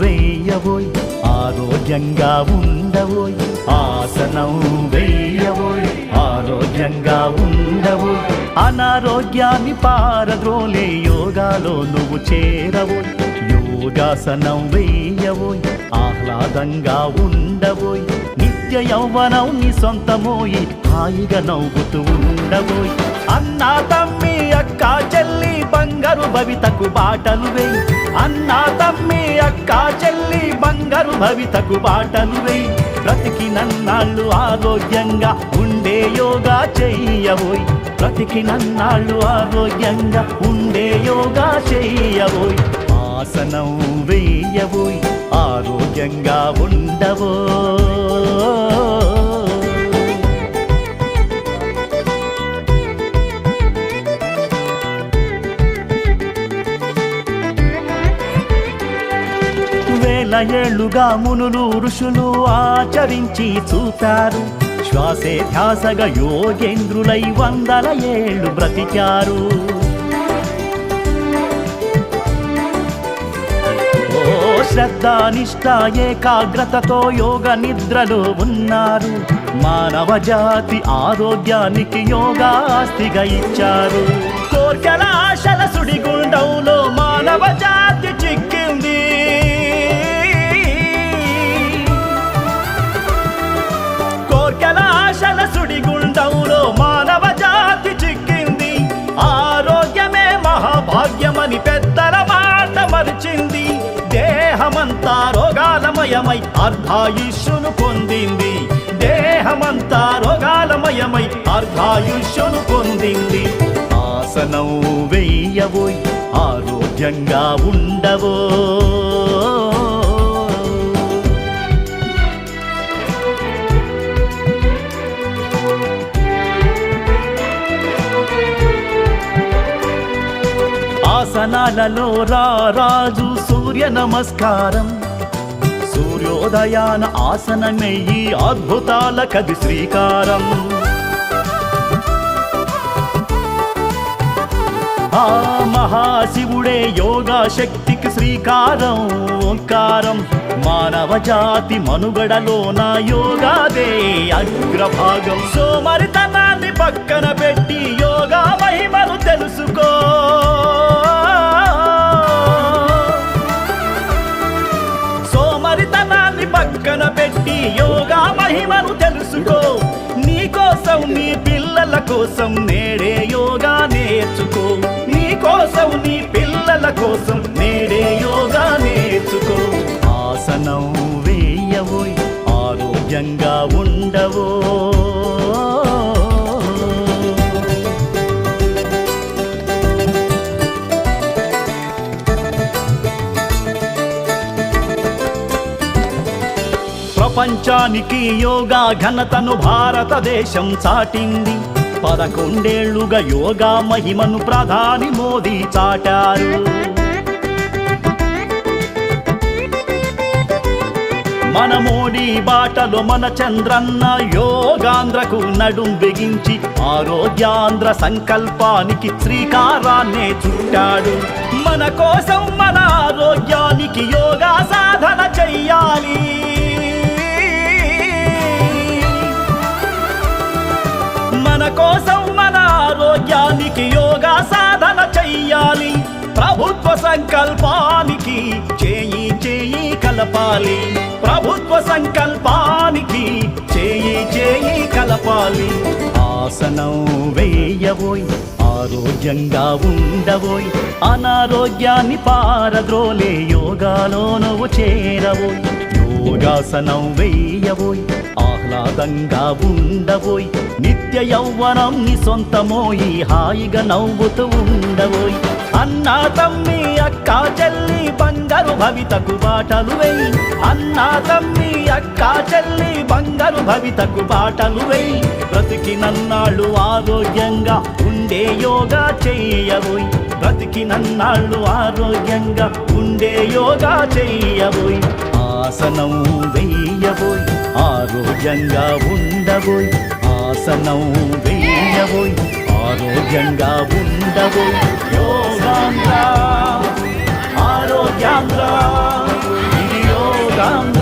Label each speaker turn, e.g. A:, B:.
A: వేయవోయ్ ఆరోగ్యంగా ఉండవోయ్ ఆసనం వేయవోయ్ ఆరోగ్యంగా ఉండవోయ్ అనారోగ్యాన్ని పారద్రోలే యోగాలో నువ్వు చేరవోయ్ యోగాసనం వేయవోయ్ ఆహ్లాదంగా ఉండవోయ్ నిత్య యౌవనం నీ సొంతమోయి హాయిగా నవ్వుతూ ఉండవోయ్ అన్నా తమ్మి అక్క చెల్లి బంగారు భవితకు బాటలు వేయి అన్నా తమ్మి అక్క చెల్లి బంగారు భవితకు బాటలు వేయి బ్రతికినన్నాళ్ళు ఆరోగ్యంగా ఉండే యోగా చెయ్యవోయ్ బ్రతికినన్నాళ్ళు ఆరోగ్యంగా ఉండే యోగా చెయ్యవోయ్ ఆసనం వేయవోయ్ ఆరోగ్యంగా ఉండవో వేల ఏళ్లుగా మునులు ఋషులు ఆచరించి చూపారు శ్వాసే ధ్యాసగా యోగేంద్రులై 100 ఏళ్ళు బ్రతికారు శ్రద్ధ నిష్ఠ ఏకాగ్రతతో యోగ నిద్రలో ఉన్నారు మానవ జాతి ఆరోగ్యానికి యోగాస్తిగా ఇచ్చారు కోర్కెల ఆశల సుడిగుండంలో మానవ జాతి చిక్కింది కోర్కెల ఆశల సుడిగుండంలో మానవ జాతి చిక్కింది ఆరోగ్యమే మహాభాగ్యమని పెద్దల మాట మరిచింది దేహమంతా రోగాలమయమై అర్ధాయుష్యును పొందింది దేహమంతా రోగాలమయమై అర్ధాయుష్యును పొందింది ఆసనం వేయవోయ్ ఆరోగ్యంగా ఉండవో ఆసనాలలో రాజు సూర్య నమస్కారం సూర్యోదయాన ఆసనమే ఈ అద్భుతాలకది శ్రీకారం ఆ మహాశివుడే యోగా శక్తికి శ్రీకారం ఓంకారం మానవ జాతి మనుగడలో నా యోగాదే అగ్రభాగం సోమరితనాన్ని పక్కన పెట్టి యోగా మహిమను తెలుసుకో సోమరితనాన్ని పక్కన పెట్టి యోగా మహిమను తెలుసుకో నీ కోసం నీ పిల్లల కోసం నేడే యోగా నేర్చుకో నీ కోసం నీ పిల్లల కోసం నేడే యోగా నేర్చుకో ఆసనం వేయవోయ్ ఆరోగ్యంగా ఉండవో ప్రపంచానికి యోగా ఘనతను భారతదేశం చాటింది 11 ఏళ్లుగా యోగా మహిమను ప్రధాని మోదీ చాటారు మన మోడీ బాటలో మన చంద్రన్న యోగాంధ్రకు నడుం బిగించి ఆరోగ్యాంధ్ర సంకల్పానికి శ్రీకారాన్నే చుట్టాడు మన కోసం మన ఆరోగ్యానికి యోగా సాధన చెయ్యాలి మన కోసం మన ఆరోగ్యానికి యోగా సాధన చెయ్యాలి ప్రభుత్వ సంకల్పానికి చేయి చేయి కలపాలి ప్రభుత్వ సంకల్పానికి చేయి చేయి కలపాలి ఆసనం వేయవోయ్ ఆరోగ్యంగా ఉండవోయ్ అనారోగ్యాన్ని పారద్రోలే యోగాలో నువ్వు చేరవోయ్ యోగాసనం వేయవోయ్ ఆహ్లాదంగా ఉండవోయ్ నిత్య యౌవనం నీ సొంతమోయి హాయిగా నవ్వుతూ ఉండవోయ్ అన్నా తమ్మి అక్క చెల్లి బంగారు భవితకు బాటలు వేయి అన్నా తమ్మి అక్క చెల్లి బంగారు భవితకు బాటలు వేయి బ్రతికినన్నాళ్ళు ఆరోగ్యంగా ఉండే యోగా చెయ్యవోయ్ బ్రతికినన్నాళ్ళు ఆరోగ్యంగా ఉండే యోగా చెయ్యవోయ్ ఆసనం వేయవోయ్ ఆరోగ్యంగా ఉండవోయ్ ఆసనం వేయవోయ్ ఆరోగ్యంగా ఉండవోయ్ యోగాంధ్ర ఆరోగ్యాంధ్ర రామ్